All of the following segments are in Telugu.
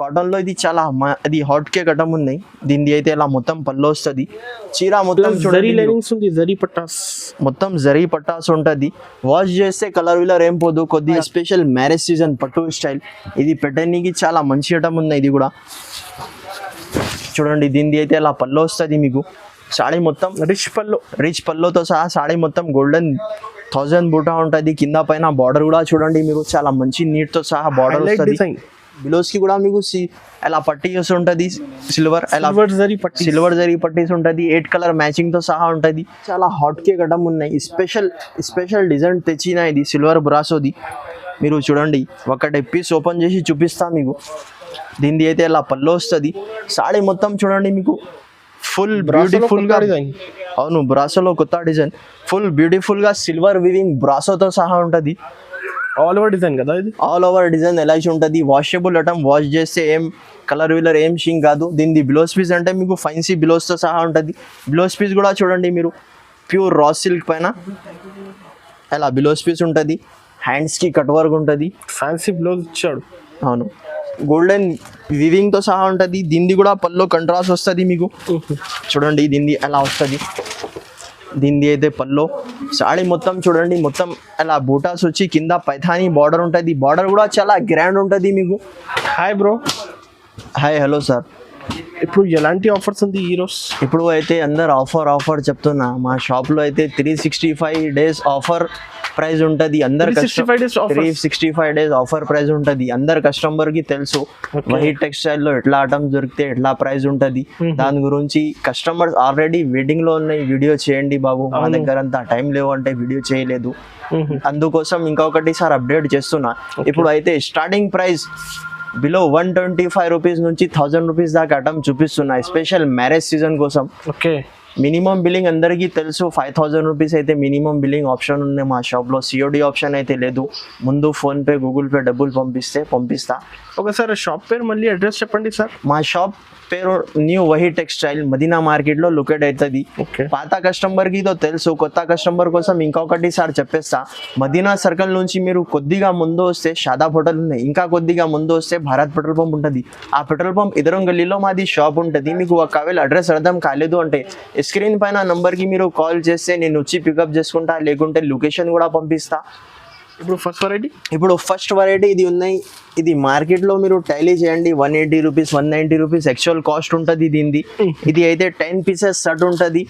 కాటన్ లో ఇది చాలా అది హాట్ కేక్ ఐటమ్ ఉన్నాయి. దీనిది అయితే ఇలా మొత్తం పళ్ళు వస్తుంది. చీర మొత్తం చూడండి మొత్తం జరీ పట్టాస్ ఉంటుంది. వాష్ చేస్తే కలర్ విలర్ ఏం పోదు. కొద్దిగా స్పెషల్ మ్యారేజ్ సీజన్ పట్టు స్టైల్ ఇది పెట్టడానికి చాలా మంచి ఐటమ్ ఉంది. ఇది కూడా చూడండి దీనిది అయితే ఇలా పళ్ళు వస్తుంది. మీకు సాడీ మొత్తం రిచ్ పళ్ళుతో సహా సాడీ మొత్తం గోల్డెన్ 1000 బూటా ఉంటుంది. కింద పైన బార్డర్ కూడా చూడండి మీకు చాలా మంచి నీట్ తో సహా బార్డర్ వస్తుంది. బిలోస్ కి కూడా మీకు అలా పట్టీ చేసి ఉంటుంది. సిల్వర్ జరీ పట్టీస్ ఉంటుంది. 8 కలర్ మ్యాచింగ్ తో సహా ఉంటుంది. చాలా హాట్ కేక్ ఐటమ్ ఉన్నాయి. స్పెషల్ డిజైన్ తెచ్చిన ఇది సిల్వర్ బ్రాసోది. మీరు చూడండి ఒకటి పీస్ ఓపెన్ చేసి చూపిస్తా మీకు. దీనిది అయితే ఇలా పళ్ళు వస్తుంది. సాడీ మొత్తం చూడండి మీకు ఫుల్ బ్యూటిఫుల్ గా, అవును బ్రాసోలో కొత్త డిజైన్ ఫుల్ బ్యూటిఫుల్ గా సిల్వర్ వివింగ్ బ్రాసోతో సహా ఉంటుంది. ఆల్ ఓవర్ డిజైన్ కదా ఇది. ఆల్ ఓవర్ డిజైన్ ఎలా ఉంటుంది. వాషబుల్ ఐటమ్, వాష్ చేస్తే ఏం కలర్ విలర్ ఏం షింక్ కాదు. దీనిది బ్లౌజ్ పీస్ అంటే మీకు ఫైన్సీ బ్లౌజ్ తో సహా ఉంటుంది. బ్లౌజ్ పీస్ కూడా చూడండి మీరు ప్యూర్ రా సిల్క్ పైన ఎలా బ్లౌజ్ పీస్ ఉంటుంది. హ్యాండ్స్ కి కట్ వర్క్ ఉంటుంది. ఫ్యాన్సీ బ్లౌజ్ ఇచ్చాడు. అవును గోల్డెన్ వివింగ్ తో సహా ఉంటుంది. దీనిది కూడా పల్లో కంట్రాస్ట్ వస్తుంది మీకు. చూడండి దీనిది ఎలా వస్తుంది. దీనిది అయితే పల్లో సాడీ మొత్తం చూడండి మొత్తం అలా బూటాస్ వచ్చి కింద పైథానీ బార్డర్ ఉంటుంది. బార్డర్ కూడా చాలా గ్రాండ్ ఉంటుంది మీకు. Hi bro. Hi hello sir. ఇప్పుడు ఎలాంటి ఆఫర్స్ ఉంది ఈరోజు? ఇప్పుడు అయితే అందరు ఆఫర్ చెప్తున్నా. మా షాప్లో అయితే 365 డేస్ ఆఫర్ ప్రైస్ ఉంటుంది. అందరు 365 డేస్ ఆఫర్ ప్రైస్ ఉంటుంది. అందరు కస్టమర్ కి తెలుసు వహీ టెక్స్టైల్ లో ఎట్లా ఐటమ్స్ దొరికితే ఎట్లా ప్రైస్ ఉంటుంది. దాని గురించి కస్టమర్స్ ఆల్రెడీ వెయిటింగ్ లో ఉన్నాయి. వీడియో చేయండి బాబు, మా దగ్గర అంతా టైం లేవు అంటే వీడియో చేయలేదు. అందుకోసం ఇంకొకటి సార్ అప్డేట్ చేస్తున్నా. ఇప్పుడు అయితే స్టార్టింగ్ ప్రైస్ బిలో 125 రూపీస్ నుంచి 1000 రూపీస్ దాకా ఐటమ్ చూపిస్తున్నాయి. స్పెషల్ మ్యారేజ్ సీజన్ కోసం. ఓకే. మినిమం బిల్లింగ్ అందరికీ తెలుసు 5000 రూపీస్ అయితే మినిమం బిల్లింగ్ ఆప్షన్ ఉంది మా షాప్లో. సిఓడి ఆప్షన్ అయితే లేదు. ముందు ఫోన్పే గూగుల్ పే డబ్బులు పంపిస్తా. ఒకసారి షాప్ పేరు మళ్ళీ అడ్రస్ చెప్పండి సార్. మా షాప్ పేరు న్యూ వహీ టెక్స్టైల్ మదీనా మార్కెట్లో లొకేట్ అవుతుంది. పాత కస్టమర్కి తో తెలుసు, కొత్త కస్టమర్ కోసం ఇంకొకటి సార్ చెప్పేస్తా. మదీనా సర్కిల్ నుంచి మీరు కొద్దిగా ముందు వస్తే షాదాబ్ హోటల్ ఉన్నాయి. ఇంకా కొద్దిగా ముందు వస్తే భారత్ పెట్రోల్ పంప్ ఉంటుంది. ఆ పెట్రోల్ పంప్ ఎదురు గల్లీలో మాది షాప్ ఉంటుంది. మీకు ఒకవేళ అడ్రస్ అర్థం కాలేదు అంటే స్క్రీన్ పైన నంబర్కి మీరు కాల్ చేస్తే నేను వచ్చి పికప్ చేసుకుంటా, లేకుంటే లొకేషన్ కూడా పంపిస్తా. ఇప్పుడు ఫస్ట్ వెరైటీ ఇది ఉన్నాయి. ఇది మార్కెట్లో మీరు టైలీ చేయండి 180 రూపీస్ 190 రూపీస్ యాక్చువల్ కాస్ట్ ఉంటుంది దీనిది. ఇది అయితే 10 పీసెస్ సెట్ ఉంటుంది.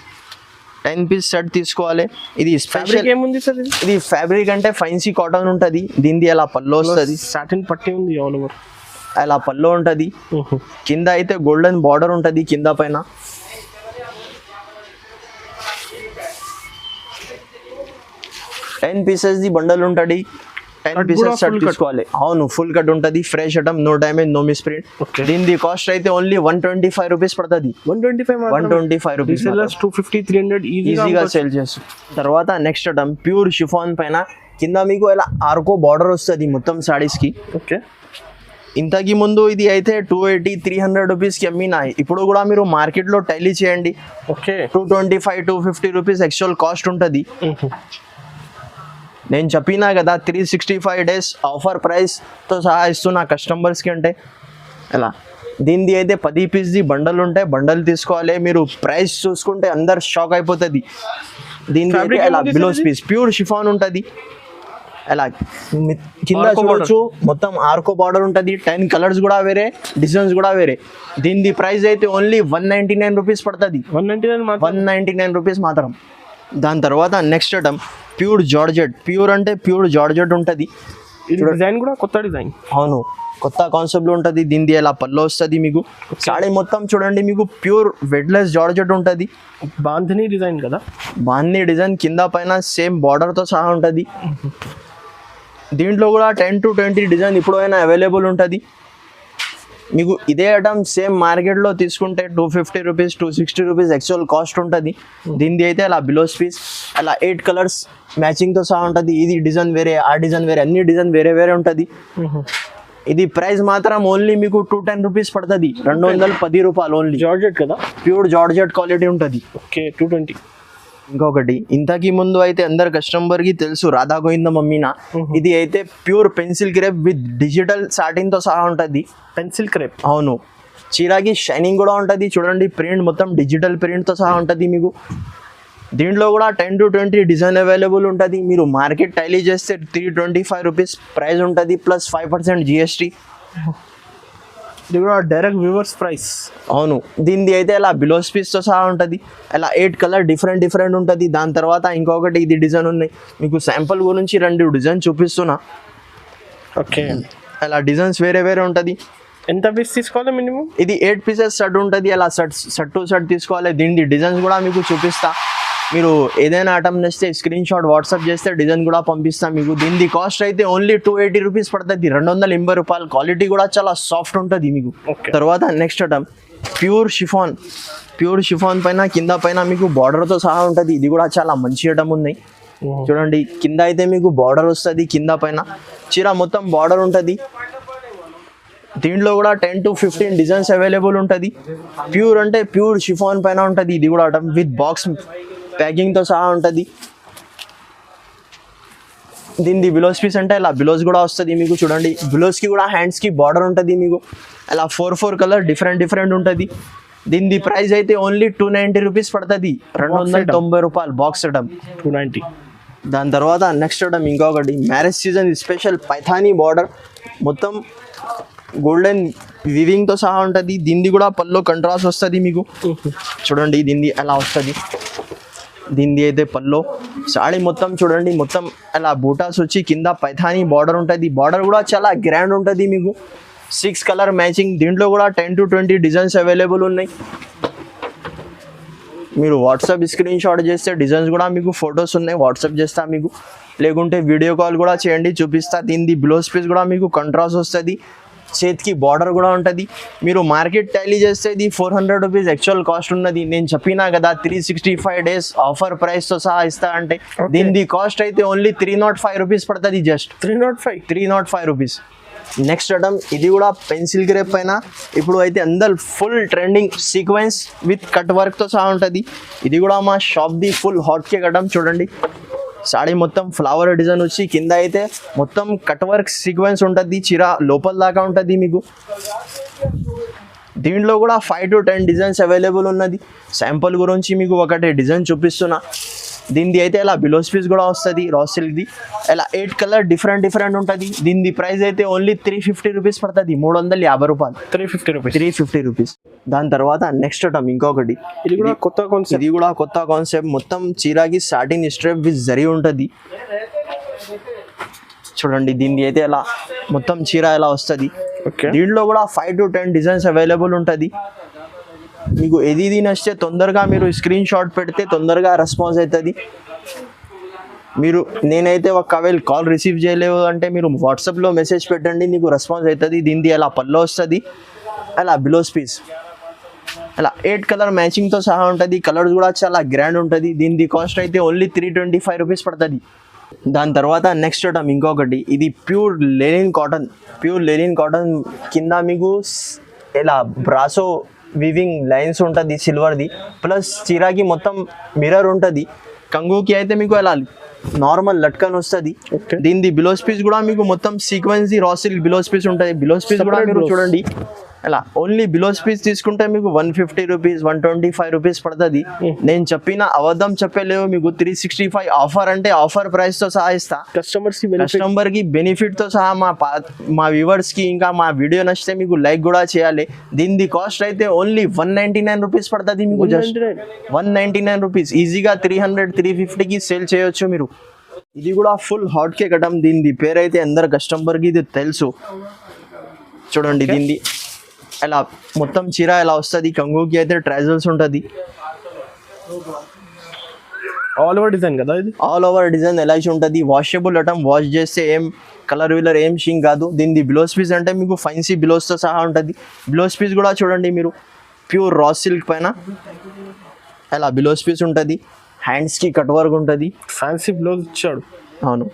10 పీస్ సెట్ తీసుకోవాలి. ఇది స్పెషల్ ఏముంది సార్? ఇది ఫ్యాబ్రిక్ అంటే ఫైన్సీ కాటన్ ఉంటుంది. దీనిది అలా పళ్ళు వస్తుంది. సాటిన్ పట్టి ఉంది ఆల్ ఓవర్. అలా పళ్ళు ఉంటుంది. కింద అయితే గోల్డెన్ బార్డర్ ఉంటుంది కింద పైన. టెన్ పీసెస్ ది బండల్ ఉంటుంది. 10 పీసెస్ సెట్ తీసుకోవాలి. అవును ఫుల్ కట్ ఉంటుంది. Fresh item, no damage, no misprint. దీని కాస్ట్ అయితే ఓన్లీ 125 రూపీస్ పడుతుంది. 125 రూపీస్ 250-300 ఈజీగా సేల్ చేస్తాం. తర్వాత నెక్స్ట్ ఐటమ్ ప్యూర్ షిఫాన్ పైన కింద మీకు ఇలా ఆర్కో బార్డర్ వస్తుంది మొత్తం సాడీస్ కి. ఓకే. ఇంతకి ముందు ఇది అయితే 280-300 రూపీస్కి అమ్మినాయి. ఇప్పుడు కూడా మీరు మార్కెట్లో టైలీ చేయండి. ఓకే. 225-250 రూపీస్ యాక్చువల్ కాస్ట్ ఉంటుంది. నేను చెప్పినా కదా 365 డేస్ ఆఫర్ ప్రైస్తో సహా ఇస్తున్నా కస్టమర్స్కి. అంటే ఎలా దీనిది అయితే 10 పీస్ది బండల్ ఉంటాయి. బండల్ తీసుకోవాలి. మీరు ప్రైస్ చూసుకుంటే అందరు షాక్ అయిపోతుంది. దీనిది అయితే ఎలా బ్లౌజ్ పీస్ ప్యూర్ షిఫాన్ ఉంటుంది. ఎలా కింద చూడొచ్చు మొత్తం ఆర్కో బార్డర్ ఉంటుంది. 10 కలర్స్ కూడా వేరే, డిజైన్స్ కూడా వేరే. దీనిది ప్రైస్ అయితే ఓన్లీ 199 రూపీస్ పడుతుంది. 199 రూపీస్ మాత్రం. దాని తర్వాత next item pure georgette. Pure అంటే ప్యూర్ జార్జెట్ ఉంటుంది. డిజైన్ కూడా కొత్త డిజైన్. అవును కొత్త కాన్సెప్ట్లో ఉంటుంది. దీనిది ఎలా పళ్ళు వస్తుంది మీకు. సాడీ మొత్తం చూడండి మీకు ప్యూర్ వెడ్లెస్ జార్జెట్ ఉంటుంది. బాంధనీ డిజైన్ కదా. బాంధనీ డిజైన్ కింద పైన సేమ్ బార్డర్తో సహా ఉంటుంది. దీంట్లో కూడా 10 to 20 డిజైన్ ఇప్పుడైనా అవైలబుల్ ఉంటుంది మీకు. ఇదే ఐటమ్ సేమ్ మార్కెట్లో తీసుకుంటే 250 రూపీస్ 260 రూపీస్ యాక్చువల్ కాస్ట్ ఉంటుంది. దీనిది అయితే అలా బ్లౌజ్ పీస్ అలా 8 కలర్స్ మ్యాచింగ్తో సహా ఉంటుంది. ఇది డిజైన్ వేరే, ఆ డిజైన్ వేరే, అన్ని డిజైన్ వేరే వేరే ఉంటుంది. ఇది ప్రైస్ మాత్రం ఓన్లీ మీకు 210 రూపీస్ పడుతుంది. 210 రూపాయలు ఓన్లీ. జార్జెట్ కదా, ప్యూర్ జార్జెట్ క్వాలిటీ ఉంటుంది. ఓకే. 220. ఇంకొకటి ఇంతకీ ముందు అయితే అందరు కస్టమర్ కి తెలుసు రాధా గోవింద మమ్మీనా, ఇది అయితే pure pencil crepe with digital satin తో సహా ఉంటది. Pencil crepe. అవును, చీరాకి షైనింగ్ కూడా ఉంటుంది. చూడండి ప్రింట్ మొత్తం డిజిటల్ ప్రింట్తో సహా ఉంటుంది మీకు. దీంట్లో కూడా 10 to 20 డిజైన్ అవైలబుల్ ఉంటుంది. మీరు మార్కెట్ టైలీ చేస్తే 325 రూపీస్ ప్రైస్ ఉంటుంది, ప్లస్ 5% GST. ఇది కూడా డైరెక్ట్ వ్యూవర్స్ ప్రైస్. అవును, దీనిది అయితే ఇలా బిలోస్ పీస్తో సహా ఉంటుంది. ఇలా 8 కలర్ డిఫరెంట్ ఉంటుంది. దాని తర్వాత ఇంకొకటి ఇది డిజైన్ ఉన్నాయి. మీకు శాంపుల్ గురించి 2 డిజైన్ చూపిస్తున్నా. ఓకే, అలా డిజైన్స్ వేరే ఉంటుంది. ఎంత పీస్ తీసుకోవాలి మినిమం? ఇది 8 పీసెస్ సెట్ ఉంటుంది. అలా సెట్ టు సెట్ తీసుకోవాలి. దీని డిజైన్స్ కూడా మీకు చూపిస్తా. మీరు ఏదైనా ఐటమ్ నచ్చితే స్క్రీన్ షాట్ వాట్సాప్ చేస్తే డిజైన్ కూడా పంపిస్తాం మీకు. దీని కాస్ట్ అయితే ఓన్లీ 280 రూపీస్ పడుతుంది, 280 రూపాయలు. క్వాలిటీ కూడా చాలా సాఫ్ట్ ఉంటుంది మీకు. తర్వాత నెక్స్ట్ ఐటమ్ ప్యూర్ షిఫాన్ పైన కింద పైన మీకు బార్డర్తో సహా ఉంటుంది. ఇది కూడా చాలా మంచి ఐటమ్ ఉన్నాయి. చూడండి కింద అయితే మీకు బార్డర్ వస్తుంది, కింద పైన చీర మొత్తం బార్డర్ ఉంటుంది. దీంట్లో కూడా 10 to 15 డిజైన్స్ అవైలబుల్ ఉంటుంది. ప్యూర్ అంటే ప్యూర్ షిఫాన్ పైన ఉంటుంది. ఇది కూడా ఐటమ్ విత్ బాక్స్ ప్యాకింగ్తో సహా ఉంటుంది. దీనిది బిలోస్ పీస్ అంటే ఇలా బిలోస్ కూడా వస్తుంది మీకు. చూడండి బిలోస్కి కూడా హ్యాండ్స్కి బార్డర్ ఉంటుంది మీకు. అలా 4 కలర్ డిఫరెంట్ ఉంటుంది. దీనిది ప్రైస్ అయితే ఓన్లీ 290 రూపీస్ పడుతుంది, 290 రూపాయలు బాక్స్ ఐటమ్ 290. దాని తర్వాత నెక్స్ట్ ఐటమ్ ఇంకొకటి marriage season special Paithani border, మొత్తం గోల్డెన్ వివింగ్తో సహా ఉంటుంది. దీనిది కూడా పల్లో కంట్రాస్ట్ వస్తుంది మీకు. చూడండి దీనిది ఎలా వస్తుంది. దీనిది అయితే పల్లో సాడీ మొత్తం చూడండి, మొత్తం అలా బూటాస్ వచ్చి కింద పైథానీ బార్డర్ ఉంటుంది. బార్డర్ కూడా చాలా గ్రాండ్ ఉంటుంది మీకు. 6 కలర్ మ్యాచింగ్. దీంట్లో కూడా 10 to 20 డిజైన్స్ అవైలబుల్ ఉన్నాయి. మీరు వాట్సాప్ స్క్రీన్ షాట్ చేస్తే డిజైన్స్ కూడా మీకు ఫొటోస్ ఉన్నాయి, వాట్సాప్ చేస్తా మీకు. లేకుంటే వీడియో కాల్ కూడా చేయండి, చూపిస్తా. దీనిది బ్లౌజ్ పీస్ కూడా మీకు కంట్రాస్ట్ వస్తుంది, చేతికి బార్డర్ కూడా ఉంటుంది. మీరు మార్కెట్ టైలీ చేస్తే ఇది 400 రూపీస్ యాక్చువల్ కాస్ట్ ఉన్నది. నేను చెప్పినా కదా 365 డేస్ ఆఫర్ ప్రైస్తో సహా ఇస్తా అంటే. దీనిది కాస్ట్ అయితే ఓన్లీ 305 రూపీస్ పడుతుంది, జస్ట్ 305 రూపీస్. నెక్స్ట్ ఐటమ్ ఇది కూడా పెన్సిల్ గ్రేప్ పైన ఇప్పుడు అయితే అందరు full trending sequence with cut వర్క్తో సహా ఉంటుంది. ఇది కూడా మా షాప్ది ఫుల్ హాట్ కేక్ ఐటమ్. చూడండి సాడీ మొత్తం ఫ్లవర్ డిజైన్ వచ్చి కింద అయితే మొత్తం కట్ వర్క్ సీక్వెన్స్ ఉంటుంది. చీర లోపల దాకా ఉంటుంది మీకు. దీంట్లో కూడా 5 to 10 డిజైన్స్ అవైలబుల్ ఉన్నది. శాంపుల్ గురించి మీకు ఒకటి డిజైన్ చూపిస్తున్నా. దీనిది అయితే ఇలా బిలోస్ పీస్ కూడా వస్తుంది, రా సిల్క్ది. ఇలా 8 కలర్ డిఫరెంట్ ఉంటుంది. దీనిది ప్రైస్ అయితే ఓన్లీ 350 రూపీస్ పడుతుంది, 350 రూపాయలు. 350 రూపీస్. దాని తర్వాత నెక్స్ట్ ఐటమ్ ఇంకొకటి, ఇది కూడా కొత్త కాన్సెప్ట్. మొత్తం చీరాకి సాటిన్ స్ట్రిప్ విత్ జరీ ఉంటుంది. చూడండి దీనిది అయితే ఇలా మొత్తం చీర ఎలా వస్తుంది. దీంట్లో కూడా 5 to 10 డిజైన్స్ అవైలబుల్ ఉంటుంది మీకు. ఏది నచ్చితే తొందరగా మీరు స్క్రీన్ షాట్ పెడితే తొందరగా రెస్పాన్స్ అవుతుంది. మీరు నేనైతే ఒకవేళ కాల్ రిసీవ్ చేయలేవు అంటే మీరు వాట్సాప్లో మెసేజ్ పెట్టండి, నీకు రెస్పాన్స్ అవుతుంది. దీనిది అలా పల్లో వస్తుంది, అలా బిలోస్ పీస్, అలా 8 కలర్ మ్యాచింగ్తో సహా ఉంటుంది. కలర్స్ కూడా చాలా గ్రాండ్ ఉంటుంది. దీనిది కాస్ట్ అయితే ఓన్లీ 325 రూపీస్ పడుతుంది. దాని తర్వాత నెక్స్ట్ ఐటమ్ ఇంకొకటి, ఇది ప్యూర్ లెనిన్ కాటన్ కింద మీకు ఇలా బ్రాసో వివింగ్ లైన్స్ ఉంటుంది సిల్వర్ది. ప్లస్ చీరాకి మొత్తం మిర్రర్ ఉంటుంది. కంగుకి అయితే మీకు అలా నార్మల్ లట్కన్ వస్తుంది. దీనిది బిలోస్ పీస్ కూడా మీకు మొత్తం సీక్వెన్స్ రా సిల్క్ బిలోస్ పీస్ ఉంటుంది. బిలోస్ పీస్ కూడా మీరు చూడండి అలా ఓన్లీ బిలోస్ పీస్ తీసుకుంటే మీకు 150 రూపీస్ 125 రూపీస్ పడుతుంది. నేను చెప్పిన అబద్ధం చెప్పలేవు మీకు. 365 ఆఫర్ అంటే ఆఫర్ ప్రైస్తో సహా ఇస్తా. కస్టమర్కి బెనిఫిట్తో సహా మా వ్యూవర్స్కి. ఇంకా మా వీడియో నచ్చితే మీకు లైక్ కూడా చేయాలి. దీనిది కాస్ట్ అయితే ఓన్లీ 199 రూపీస్ పడుతుంది మీకు. Just 199 rupees. ఈజీగా 300-350కి సేల్ చేయొచ్చు మీరు. ఇది కూడా ఫుల్ హాట్ కేక్ ఐటమ్. దీనిది పేరు అయితే అందరు కస్టమర్కి ఇది తెలుసు. చూడండి దీనిది అలా మొత్తం చీర ఎలా వస్తుంది. కంగుకి అయితే ట్రైజల్స్ ఉంటుంది. ఆల్ ఓవర్ డిజైన్ కదా ఇది. ఆల్ ఓవర్ డిజైన్ ఎలా ఉంటుంది. వాషబుల్ ఐటమ్, వాష్ చేస్తే ఏం కలర్ వీలర్ ఏం షింక్ కాదు. దీనిది బిలోస్ పీస్ అంటే మీకు ఫైన్సీ బిలోస్తో సహా ఉంటుంది. బిలోస్ పీస్ కూడా చూడండి మీరు ప్యూర్ రా సిల్క్ పైన అలా బిలోస్ పీస్ ఉంటుంది. హ్యాండ్స్కి కట్ వర్క్ ఉంటుంది. ఫ్యాన్సీ బ్లౌజ్ ఇచ్చాడు. అవును.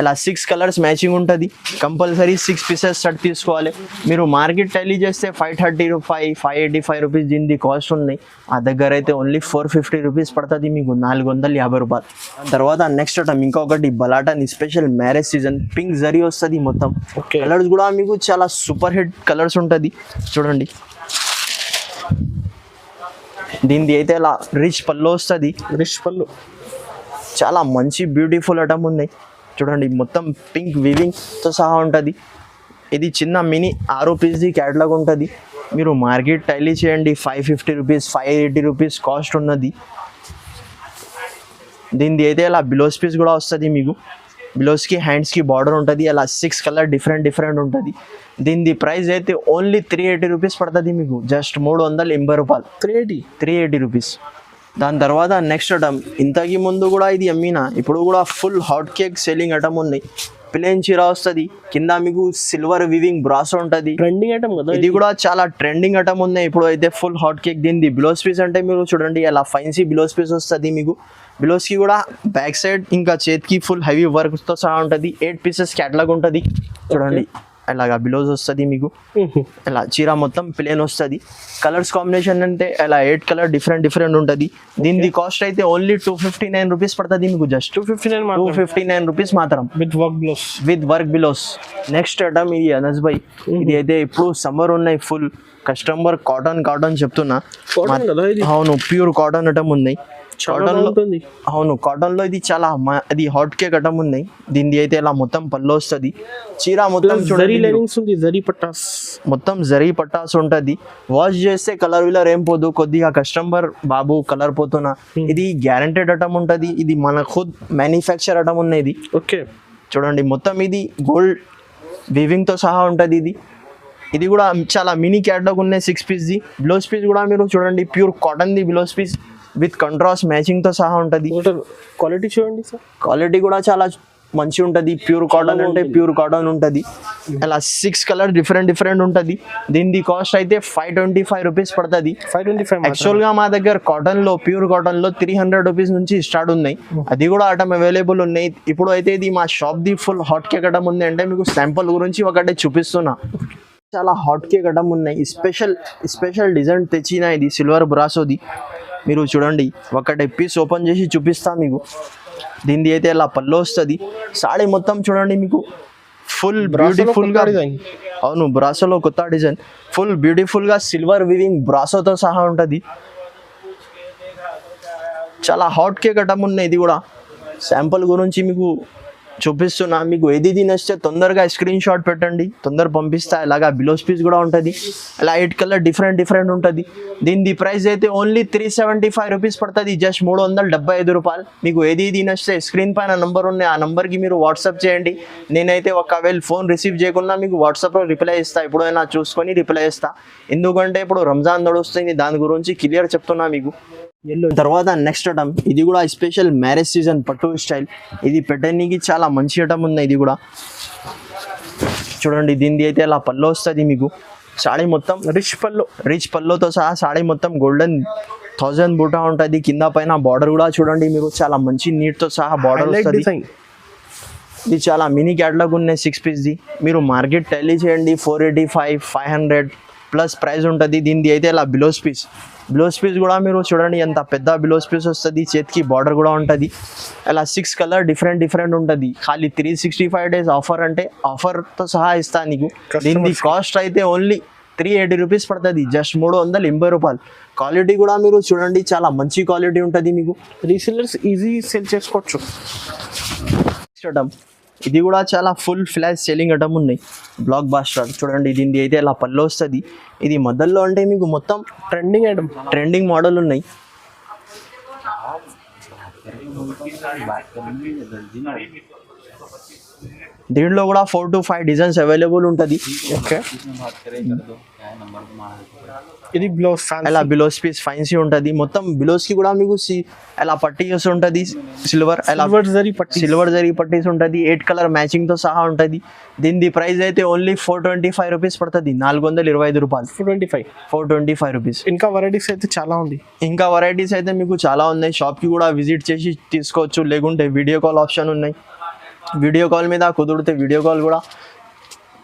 ఇలా 6 కలర్స్ మ్యాచింగ్ ఉంటుంది. కంపల్సరీ 6 పీసెస్ షర్ట్ తీసుకోవాలి. మీరు మార్కెట్ టెల్లీ చేస్తే 530 రూపాయి 585 రూపీస్ దీని కాస్ట్ ఉన్నాయి. ఆ దగ్గర అయితే ఓన్లీ 450 రూపీస్ పడుతుంది మీకు, 450 రూపాయలు. దాని తర్వాత నెక్స్ట్ ఐటమ్ ఇంకొకటి బలాటన్ special marriage season pink zari వస్తుంది మొత్తం. కలర్స్ కూడా మీకు చాలా సూపర్ హిట్ కలర్స్ ఉంటుంది. చూడండి దీనిది అయితే ఇలా రిచ్ పళ్ళు వస్తుంది. రిచ్ పళ్ళు చాలా మంచి బ్యూటిఫుల్ ఐటమ్ ఉన్నాయి. చూడండి మొత్తం పింక్ వివింగ్తో సహా ఉంటుంది. ఇది చిన్న మినీ 6 పీస్ది క్యాటలాగ్ ఉంటుంది. మీరు మార్కెట్ టైలీ చేయండి 550 రూపీస్ 580 రూపీస్ కాస్ట్ ఉన్నది. దీనిది అయితే ఇలా బిలోస్ పీస్ కూడా వస్తుంది మీకు. బిలోస్కి హ్యాండ్స్కి బార్డర్ ఉంటుంది. అలా 6 కలర్ డిఫరెంట్ ఉంటుంది. దీనిది ప్రైస్ అయితే ఓన్లీ 380 రూపీస్ పడుతుంది మీకు, జస్ట్ 380 రూపాయలు. 380 రూపీస్. దాని తర్వాత నెక్స్ట్ ఐటమ్ ఇంతకి ముందు కూడా ఇది అమ్మినా, ఇప్పుడు కూడా full hot cake selling item ఉన్నాయి. ప్లేన్ చీర వస్తుంది, కింద మీకు సిల్వర్ వివింగ్ బ్రాస్ ఉంటుంది. ట్రెండింగ్ ఐటమ్ కదా ఇది కూడా చాలా ట్రెండింగ్ ఐటమ్ ఉన్నాయి ఇప్పుడు అయితే. ఫుల్ హాట్ కేక్ దీనిది బిలోస్ పీస్ అంటే మీరు చూడండి అలా ఫైన్సీ బిలోస్ పీస్ వస్తుంది మీకు. బిలోస్కి కూడా బ్యాక్ సైడ్ ఇంకా చేతికి ఫుల్ హెవీ వర్క్తో సహా ఉంటుంది. 8 పీసెస్ క్యాటలాగ్ ఉంటుంది. చూడండి అలాగా బిలోస్ వస్తుంది మీకు. ఇలా చీర మొత్తం ప్లేన్ వస్తుంది. కలర్స్ కాంబినేషన్ అంటే అలా 8 కలర్ డిఫరెంట్ ఉంటుంది. దీనిది కాస్ట్ అయితే ఓన్లీ 259 రూపీస్ పడుతుంది మీకు, జస్ట్ 259 రూపీస్ మాత్రం విత్ వర్క్ బిలోస్. నెక్స్ట్ ఐటమ్ ఇది అనస్ బై. ఇది అయితే ఇప్పుడు సమ్మర్ ఉన్నాయి, ఫుల్ కస్టమర్ కాటన్ చెప్తున్నా. అవును ప్యూర్ కాటన్ ఐటమ్ ఉన్నాయి. అవును కాటన్ లో ఇది చాలా అది హాట్ కేక్ ఐటమ్ ఉన్నాయి. దీనిది అయితే ఇలా మొత్తం పళ్ళు వస్తుంది. చీర మొత్తం మొత్తం జరీ పట్టాస్ ఉంటుంది. వాష్ చేస్తే కలర్ విలర్ ఏం పోదు. కొద్దిగా కస్టమర్ బాబు కలర్ పోతున్నా, ఇది గ్యారంటెడ్ ఐటమ్ ఉంటుంది. ఇది మన ఖుద్ మ్యానుఫ్యాక్చర్ ఐటమ్ ఉన్నాయి. ఇది ఓకే చూడండి మొత్తం ఇది గోల్డ్ వీవింగ్తో సహా ఉంటుంది. ఇది కూడా చాలా మినీ క్యాటలాగ్ ఉన్నాయి 6 పీస్ది. బ్లౌజ్ పీస్ కూడా మీరు చూడండి ప్యూర్ కాటన్ది బ్లౌజ్ పీస్ విత్ కంట్రాస్ట్ మ్యాచింగ్తో సహా ఉంటుంది. క్వాలిటీ చూడండి సార్, క్వాలిటీ కూడా చాలా మంచి ఉంటుంది. ప్యూర్ కాటన్ అంటే ప్యూర్ కాటన్ ఉంటుంది. అలా 6 కలర్ డిఫరెంట్ ఉంటుంది. దీని కాస్ట్ అయితే 525 రూపీస్ పడుతుంది. 525. యాక్చువల్గా మా దగ్గర కాటన్లో ప్యూర్ కాటన్లో 300 రూపీస్ నుంచి స్టార్ట్ ఉన్నాయి. అది కూడా ఐటమ్ అవైలబుల్ ఉన్నాయి. ఇప్పుడు అయితే ఇది మా షాప్ది ఫుల్ హాట్ కేక్ ఐటమ్ ఉంది. అంటే మీకు శాంపుల్ గురించి ఒకటే చూపిస్తున్నా. చాలా హాట్ కేక్ ఐటమ్ ఉన్నాయి. స్పెషల్ డిజైన్ తెచ్చిన ఇది సిల్వర్ బ్రాసోది. మీరు చూడండి ఒకటి పీస్ ఓపెన్ చేసి చూపిస్తా మీకు. దీనిది అయితే ఇలా పళ్ళు వస్తుంది. సాడీ మొత్తం చూడండి మీకు ఫుల్ బ్యూటిఫుల్గా. అవును బ్రాసోలో కొత్త డిజైన్, ఫుల్ బ్యూటిఫుల్గా సిల్వర్ వివింగ్ బ్రాసోతో సహా ఉంటుంది. చాలా హాట్ కేక్ ఐటమ్ ఉన్నాయి. ఇది కూడా శాంపుల్ గురించి మీకు చూపిస్తున్నా. మీకు ఏది నచ్చితే తొందరగా స్క్రీన్ షాట్ పెట్టండి, తొందర పంపిస్తా. ఇలాగా బిలోస్ పీస్ కూడా ఉంటుంది. అలా 8 కలర్ డిఫరెంట్ ఉంటుంది. దీని ప్రైస్ అయితే ఓన్లీ 375 రూపీస్ పడుతుంది, జస్ట్ 375 రూపాయలు. మీకు ఏది నచ్చితే స్క్రీన్ పైన నంబర్ ఉన్నాయి, ఆ నెంబర్కి మీరు వాట్సాప్ చేయండి. నేనైతే ఒకవేళ ఫోన్ రిసీవ్ చేయకుండా మీకు వాట్సాప్లో రిప్లై ఇస్తా. ఎప్పుడైనా చూసుకొని రిప్లై ఇస్తా. ఎందుకంటే ఇప్పుడు రంజాన్ నడుస్తుంది, దాని గురించి క్లియర్ చెప్తున్నా మీకు. తర్వాత నెక్స్ట్ ఐటమ్ ఇది కూడా స్పెషల్ మ్యారేజ్ సీజన్ పట్టు స్టైల్. ఇది పెట్టడానికి చాలా మంచి ఐటమ్ ఉంది. ఇది కూడా చూడండి దీనిది అయితే అలా పళ్ళు వస్తుంది మీకు. సాడీ మొత్తం రిచ్ పళ్ళుతో సహా సాడీ మొత్తం గోల్డెన్ 1000 బూటా ఉంటుంది. కింద పైన బార్డర్ కూడా చూడండి మీరు చాలా మంచి నీట్తో సహా బార్డర్ వస్తుంది. ఇది చాలా మినీ క్యాటలాగ్ ఉన్నాయి 6 పీస్ది. మీరు మార్కెట్ టెల్లీ చేయండి 485 500 ప్లస్ ప్రైస్ ఉంటుంది. దీనిది అయితే ఇలా బ్లౌజ్ పీస్ కూడా మీరు చూడండి ఎంత పెద్ద బ్లౌజ్ పీస్ వస్తుంది. చేతికి బార్డర్ కూడా ఉంటుంది. అలా 6 కలర్ డిఫరెంట్ ఉంటుంది. ఖాళీ 365 డేస్ ఆఫర్ అంటే ఆఫర్తో సహా ఇస్తా నీకు. దీని కాస్ట్ అయితే ఓన్లీ 380 రూపీస్ పడుతుంది, జస్ట్ 380 రూపాయలు. క్వాలిటీ కూడా మీరు చూడండి చాలా మంచి క్వాలిటీ ఉంటుంది మీకు. రీసెల్లర్స్ ఈజీ సెల్ చేసుకోవచ్చు. ఇది కూడా చాలా ఫుల్ ఫ్లాష్ సెల్లింగ్ ఐటమ్ ఉన్నాయి. బ్లాక్ బాస్టర్ చూడండి దీనిది అయితే ఇలా పళ్ళు వస్తుంది. ఇది మధ్యలో అంటే మీకు మొత్తం ట్రెండింగ్ మోడల్ ఉన్నాయి. దీంట్లో కూడా 4 to 5 డిజైన్స్ అవైలబుల్ ఉంటుంది. ఓకే ఇది బ్లౌజ్ అలా బ్లౌజ్ పీస్ ఫైన్సీ ఉంటుంది. మొత్తం బ్లౌజ్కి కూడా మీకు అలా పట్టీస్ ఉంటుంది. సిల్వర్ జరీ పట్టీస్ ఉంటుంది. 8 కలర్ మ్యాచింగ్తో సహా ఉంటుంది. దీని ప్రైస్ అయితే ఓన్లీ 425 రూపీస్ పడుతుంది, 425 రూపాయలు. 425 రూపీస్. ఇంకా వెరైటీస్ అయితే చాలా ఉంది. ఇంకా వెరైటీస్ అయితే మీకు చాలా ఉన్నాయి. షాప్కి కూడా విజిట్ చేసి తీసుకోవచ్చు, లేకుంటే వీడియో కాల్ ఆప్షన్ ఉన్నాయి. వీడియో కాల్ మీద కుదిరితే వీడియో కాల్ కూడా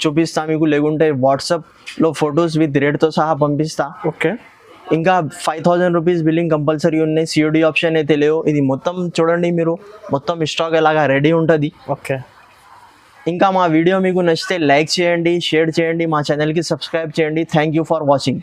చూపిస్తా మీకు, లేకుంటే వాట్సాప్లో ఫొటోస్ విత్ రేట్తో సహా పంపిస్తా. ఓకే. ఇంకా 5000 రూపీస్ బిల్లింగ్ కంపల్సరీ ఉన్నాయి. సిఓడి ఆప్షన్ అయితే లేవు. ఇది మొత్తం చూడండి మీరు, మొత్తం స్టాక్ ఎలాగా రెడీ ఉంటుంది. ఓకే. ఇంకా మా వీడియో మీకు నచ్చితే లైక్ చేయండి, షేర్ చేయండి, మా ఛానల్కి సబ్స్క్రైబ్ చేయండి. Thank you for watching.